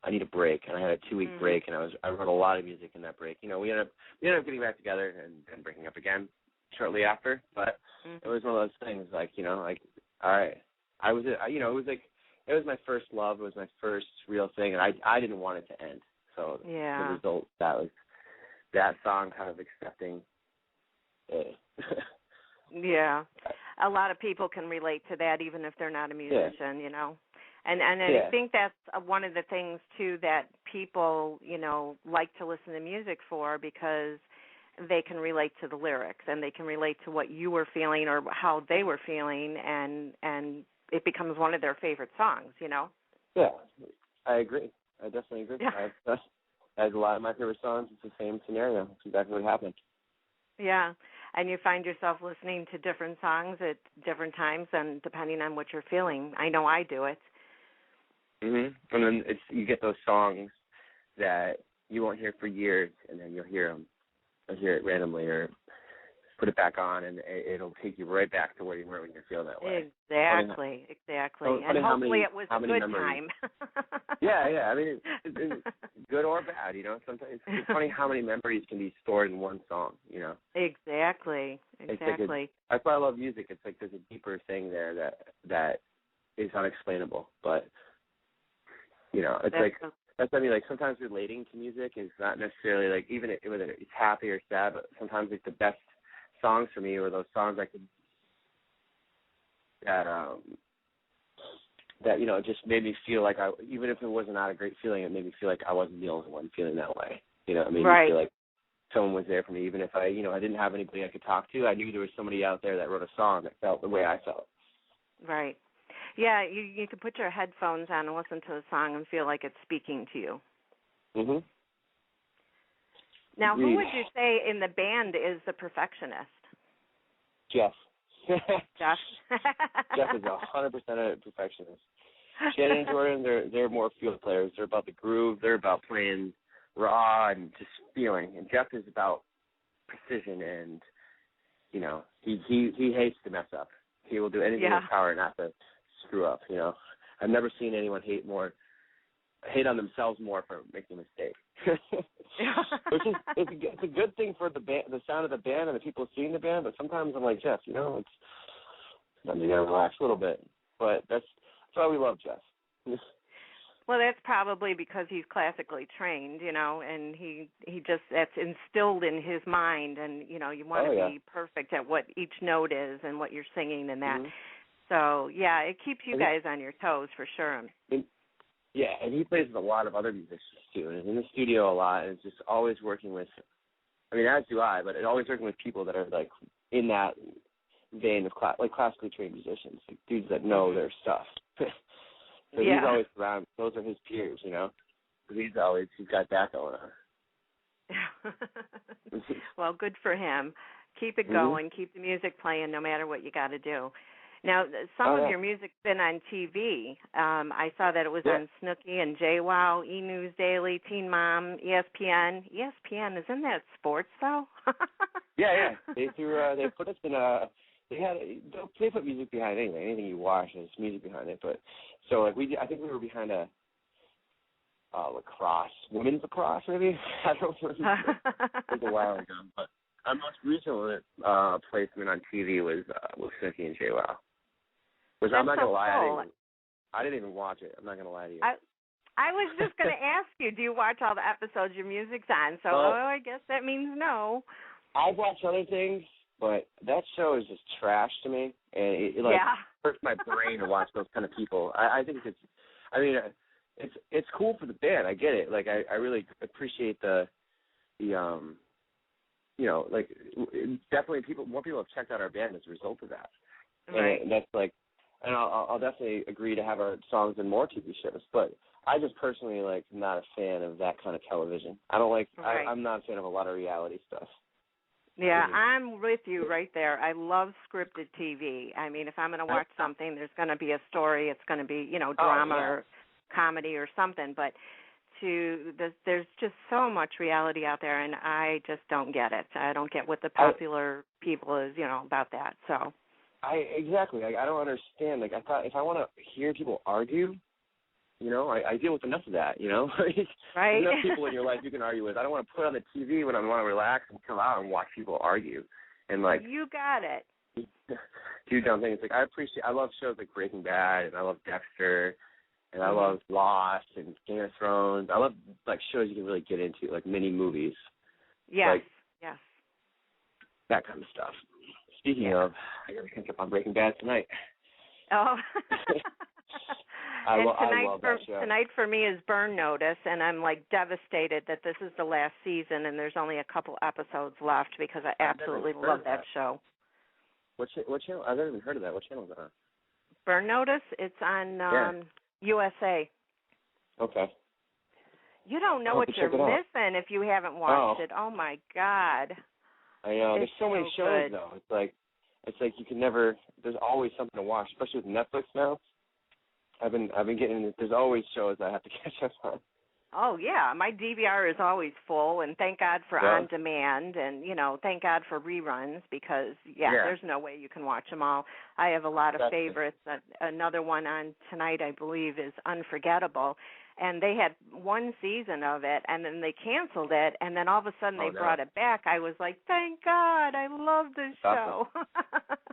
I need a break, and I had a 2-week break, and I wrote a lot of music in that break. We ended up getting back together and breaking up again shortly after, but it was one of those things, like, all right, it was my first love, it was my first real thing, and I didn't want it to end. So the result, that was that song kind of accepting it. Yeah. A lot of people can relate to that, even if they're not a musician, And I think that's one of the things, too, that people, like to listen to music for, because they can relate to the lyrics and they can relate to what you were feeling or how they were feeling, and it becomes one of their favorite songs, Yeah, I agree. I definitely agree. Yeah. As a lot of my favorite songs, it's the same scenario. It's exactly what happened. Yeah, and you find yourself listening to different songs at different times, and depending on what you're feeling. I know I do it. And then you get those songs that you won't hear for years, and then you'll hear them. You'll hear it randomly, or put it back on, and it'll take you right back to where you were when you're feeling that way. Exactly. And hopefully it was a good memories. time. Yeah. I mean, it's good or bad, Sometimes it's funny how many memories can be stored in one song, Exactly. That's why I love music. It's like there's a deeper thing there that is unexplainable, but it's that's what I mean. Like, sometimes relating to music is not necessarily like, even whether it's happy or sad, but sometimes like the best songs for me were those songs that just made me feel like even if it was not a great feeling, it made me feel like I wasn't the only one feeling that way. It made me feel like someone was there for me, even if I didn't have anybody I could talk to. I knew there was somebody out there that wrote a song that felt the way I felt. Right. Yeah, you can put your headphones on and listen to the song and feel like it's speaking to you. Mhm. Now, who would you say in the band is the perfectionist? Jeff. Jeff? Jeff is 100% a perfectionist. Shannon and Jordan, they're more field players. They're about the groove. They're about playing raw and just feeling. And Jeff is about precision, and he hates to mess up. He will do anything in his power not to screw up. I've never seen anyone hate on themselves more for making a mistake. Which is it's a good thing for the band, the sound of the band, and the people seeing the band. But sometimes I'm like, Jeff, you gotta relax a little bit. But that's why we love Jeff. Well, that's probably because he's classically trained, and he just, that's instilled in his mind, and you want to be perfect at what each note is and what you're singing and that. So it keeps you guys on your toes for sure. Yeah, and he plays with a lot of other musicians, too, and is in the studio a lot, and is just always working with, as do I, but always working with people that are, like, in that vein of, classically trained musicians, like dudes that know their stuff. So he's always around. Those are his peers, because he's got that going on. Well, good for him. Keep it going. Keep the music playing no matter what you got to do. Now, some of your music's been on TV. I saw that it was on Snooki and JWoww, E! News Daily, Teen Mom, ESPN. ESPN, isn't that sports, though? Yeah. They put us in they put music behind anything you watch, there's music behind it. But so I think we were behind a lacrosse, women's lacrosse, maybe. I don't know. It was a while ago, but our most recent placement on TV was Snooki and JWoww. Which I'm not going to lie, I didn't even watch it. I'm not going to lie to you. I was just going to ask you, do you watch all the episodes your music's on? So, I guess that means no. I've watched other things, but that show is just trash to me. And it hurts my brain to watch those kind of people. I think it's cool for the band. I get it. Like, I really appreciate definitely more people have checked out our band as a result of that. Right. And that's like, and I'll definitely agree to have our songs in more TV shows, but I just personally not a fan of that kind of television. I don't like. Right. I'm not a fan of a lot of reality stuff. Yeah, I'm with you right there. I love scripted TV. If I'm going to watch something, there's going to be a story. It's going to be drama or comedy or something. But there's just so much reality out there, and I just don't get it. I don't get what the popular people is about that. So. I don't understand. I thought if I want to hear people argue, I deal with enough of that, Right. There's enough people in your life you can argue with. I don't want to put on the TV when I want to relax and chill out and watch people argue. And, like, you got it. Do dumb things. Like, I love shows like Breaking Bad, and I love Dexter, and I love Lost and Game of Thrones. I love, like, shows you can really get into, like mini movies. Yes, like, yes. That kind of stuff. Speaking of, I got to catch up on Breaking Bad tonight. Oh. I love that show. Tonight for me is Burn Notice, and I'm, like, devastated that this is the last season and there's only a couple episodes left because I absolutely love that show. What channel? I've never even heard of that. What channel is that on? Burn Notice? It's on USA. Okay. You don't know what you're missing if you haven't watched it. Oh, my God. I know. There's so many shows, good. though. It's like you can never – there's always something to watch, especially with Netflix now. I've been getting – there's always shows I have to catch up on. Oh, yeah. My DVR is always full, and thank God for on demand, and, thank God for reruns because, there's no way you can watch them all. I have a lot of favorites. Another one on tonight, I believe, is Unforgettable, and they had one season of it, and then they canceled it, and then all of a sudden they brought it back. I was like, thank God, I love this show.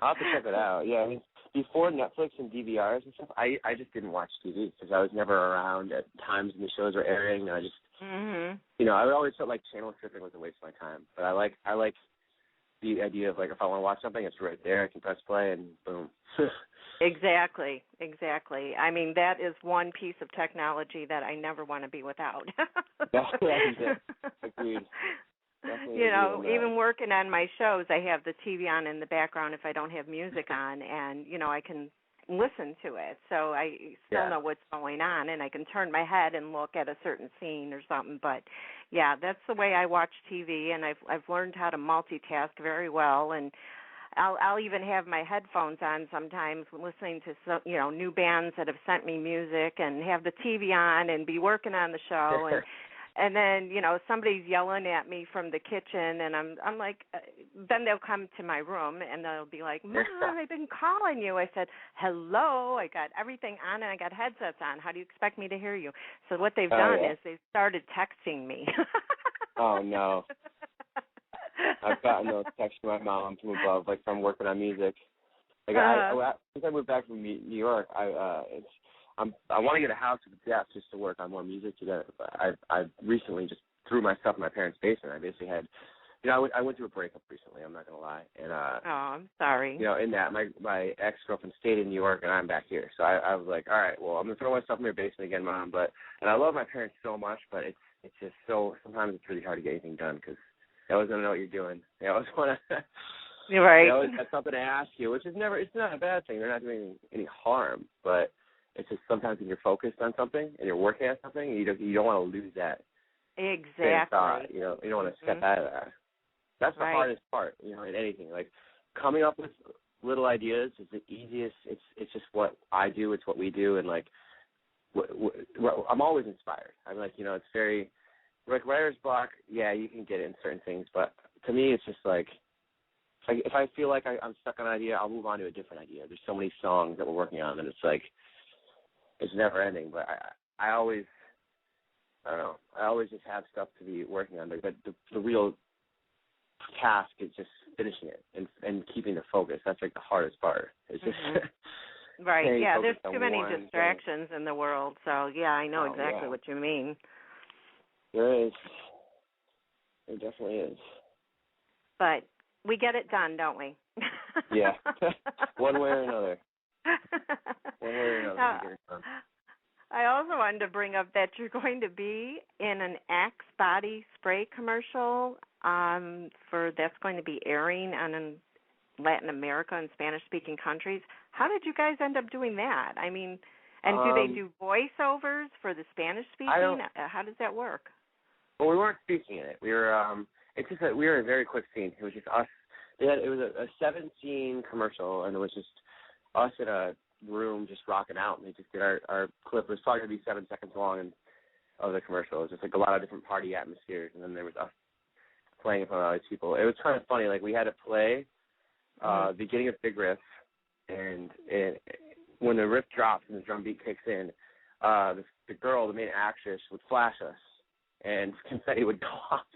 I'll have to check it out. Yeah, I mean, before Netflix and DVRs and stuff, I just didn't watch TV because I was never around at times when the shows were airing. And I just, I always felt like channel stripping was a waste of my time. But I like the idea of, like, if I want to watch something, it's right there. I can press play and boom. Exactly. I mean, that is one piece of technology that I never want to be without. That is it. Agreed. Even working on my shows, I have the TV on in the background if I don't have music on, and, I can listen to it. So I still know what's going on, and I can turn my head and look at a certain scene or something. But, yeah, that's the way I watch TV, and I've learned how to multitask very well, and I'll even have my headphones on sometimes listening to new bands that have sent me music and have the TV on and be working on the show and then somebody's yelling at me from the kitchen and I'm like then they'll come to my room and they'll be like, Mom, I've been calling you. I said, hello, I got everything on and I got headsets on. How do you expect me to hear you? So what they've done is they've started texting me. Oh no. I've gotten those texts from my mom from above, like from working on music. Like since I moved back from New York, I want to get a house with a desk just to work on more music together. But I recently just threw my stuff in my parents' basement. I basically had, I went through a breakup recently. I'm not gonna lie. And I'm sorry. In that my ex-girlfriend stayed in New York and I'm back here. So I was like, all right, well I'm gonna throw my stuff in your basement again, Mom. And I love my parents so much, but it's just so sometimes it's really hard to get anything done because they always want to know what you're doing. They always want to. You're right. They always have something to ask you, which is never. It's not a bad thing. They're not doing any harm, but it's just sometimes when you're focused on something and you're working at something, you don't want to lose that. Exactly. Thought, you don't want to step out of that. That's the hardest part, in anything. Like coming up with little ideas is the easiest. It's just what I do. It's what we do, and like I'm always inspired. I'm like, it's very. Like writer's block, you can get it in certain things, but to me it's just like if I feel like I'm stuck on an idea, I'll move on to a different idea. There's so many songs that we're working on, and it's like it's never ending. But I always just have stuff to be working on. But the real task is just finishing it and keeping the focus. That's like the hardest part. It's just right. Yeah, there's too many distractions in the world. So I know exactly what you mean. There is. There definitely is. But we get it done, don't we? Yeah. One way or another. One way or another, we get it done. I also wanted to bring up that you're going to be in an Axe body spray commercial that's going to be airing in Latin America and Spanish-speaking countries. How did you guys end up doing that? I mean, and do they do voiceovers for the Spanish-speaking? How does that work? Well, we weren't speaking in it. We were. It's just that we were in a very quick scene. It was just us. It was a 7-scene commercial, and it was just us in a room just rocking out, and they just did our clip. It was probably going to be 7 seconds long of the commercial. It was just like a lot of different party atmospheres, and then there was us playing in front of all these people. It was kind of funny. Like we had to play beginning of big riff, and when the riff drops and the drum beat kicks in, the girl, the main actress, would flash us, and confetti would go off.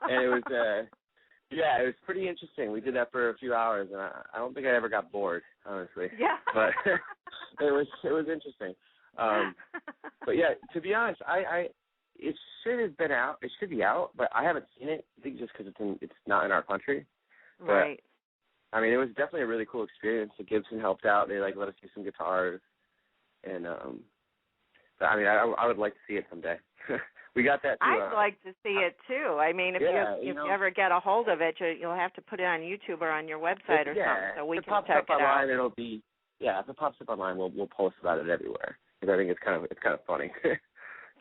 And it was, it was pretty interesting. We did that for a few hours, and I don't think I ever got bored, honestly. Yeah. But it was interesting. But yeah, to be honest, it should have been out. It should be out, but I haven't seen it. I think just because it's not in our country. But, right. I mean, it was definitely a really cool experience. The Gibson helped out. They let us use some guitars, and but, I mean, I would like to see it someday. We got that too. I'd like to see it too. I mean, if you ever get a hold of it, you'll have to put it on YouTube or on your website or something, so we can check it out. It'll be if it pops up online, we'll post about it everywhere because I think it's kind of funny. It's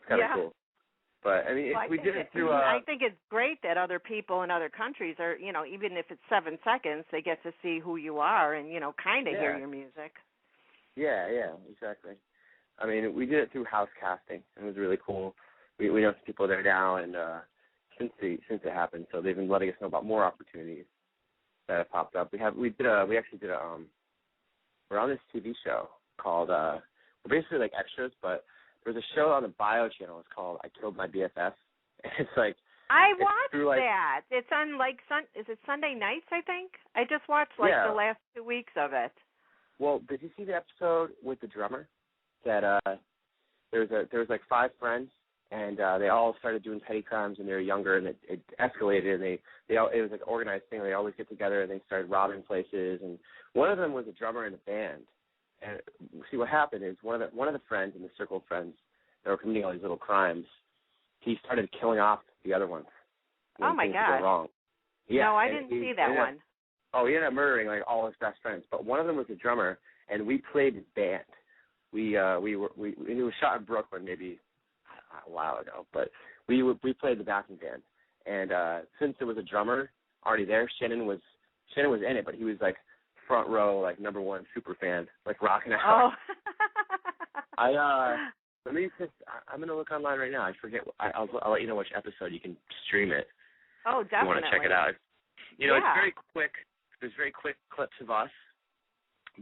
kind of cool. But I mean, we did it through. I think it's great that other people in other countries are, even if it's 7 seconds, they get to see who you are and kind of hear your music. Yeah, exactly. I mean, we did it through house casting. It was really cool. We know some people there now, and since it happened, so they've been letting us know about more opportunities that have popped up. We're on this TV show called we're basically like extras, but there's a show on the Bio channel. It's called I Killed My BFF. It's like I watched that. It's on is it Sunday nights? I think I just watched the last 2 weeks of it. Well, did you see the episode with the drummer? That there was like 5 friends. And they all started doing petty crimes when they were younger, and it escalated. And it was like an organized thing. They always get together and they started robbing places. And one of them was a drummer in a band. And see what happened is one of the friends in the circle of friends that were committing all these little crimes, he started killing off the other ones. Oh my God! Go wrong. Yeah, no, I didn't see that one. He ended up murdering like all his best friends. But one of them was a drummer, and we played his band. It was shot in Brooklyn, maybe a while ago, but we played the backing band, and since there was a drummer already there, Shannon was in it, but he was like front row, like number 1 super fan, like rocking out. Oh. I'm gonna look online right now. I forget. I'll let you know which episode you can stream it. Oh, definitely. If you want to check it out. It's very quick. There's very quick clips of us,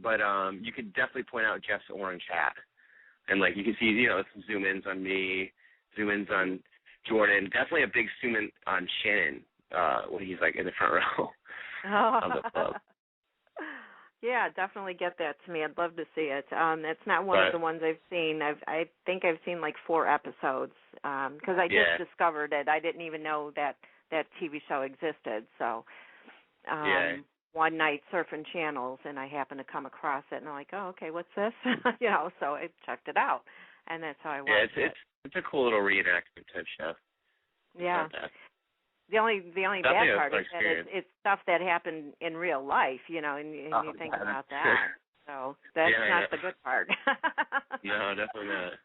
but you could definitely point out Jeff's orange hat. And, like, you can see, some zoom-ins on me, zoom-ins on Jordan. Definitely a big zoom-in on Shannon when he's, like, in the front row of the club. Yeah, definitely get that to me. I'd love to see it. It's not one of the ones I've seen. I think I've seen, like, 4 episodes because I just discovered it. I didn't even know that TV show existed. So one night surfing channels, and I happened to come across it, and I'm like, oh, okay, what's this? So I checked it out, and that's how I watched it. It's a cool little reenactment type show. Yeah. The only bad part is that it's stuff that happened in real life, and you think about that. Sure. So that's not the good part. No, definitely not.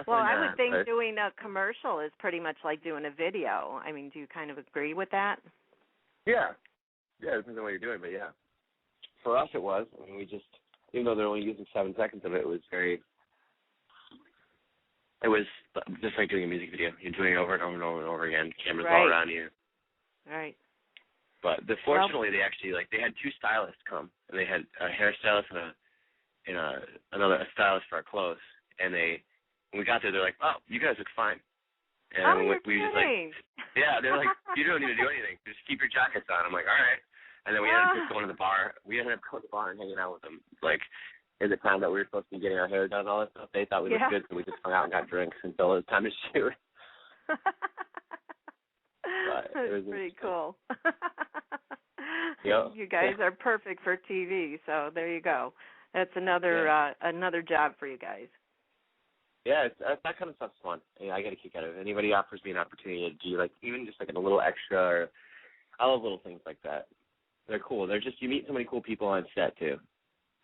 Well, I would think doing a commercial is pretty much like doing a video. I mean, do you kind of agree with that? Yeah. Yeah, it depends on what you're doing, but yeah. For us, it was. I mean, even though they're only using 7 seconds of it, it was just like doing a music video. You're doing it over and over and over and over again. Cameras all around you. Right. But fortunately, they actually, they had 2 stylists come, and they had a hairstylist and a stylist for our clothes. And when we got there, they're like, oh, you guys look fine. And you're we just kidding. they're like, you don't need to do anything. Just keep your jackets on. I'm like, all right. And then we ended up going to the bar. We ended up going to the bar and hanging out with them. Like, in the time that we were supposed to be getting our hair done and all that stuff, they thought we looked good, so we just hung out and got drinks until it was time to shoot. That's pretty cool. Yep. You guys are perfect for TV, so there you go. That's another job for you guys. Yeah, that kind of stuff's fun. I get a kick out of it. Anybody offers me an opportunity to do, even just a little extra, I love little things like that. They're cool. They're just, you meet so many cool people on set, too.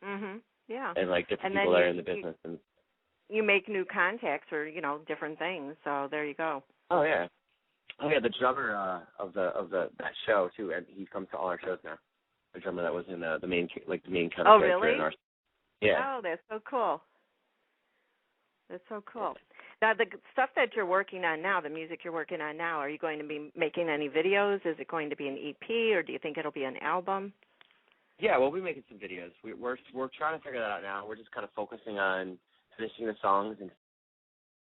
Mhm. Yeah. And, different people that are in the business. And you make new contacts or, different things, so there you go. Oh, yeah. The drummer of that show, too, and he comes to all our shows now. The drummer that was in the main kind of Oh, character really? in our... Yeah. Oh, that's so cool. That's so cool. Now, the stuff that you're working on now, the music you're working on now, are you going to be making any videos? Is it going to be an EP, or do you think it'll be an album? Yeah, we'll be making some videos. We're trying to figure that out now. We're just kind of focusing on finishing the songs and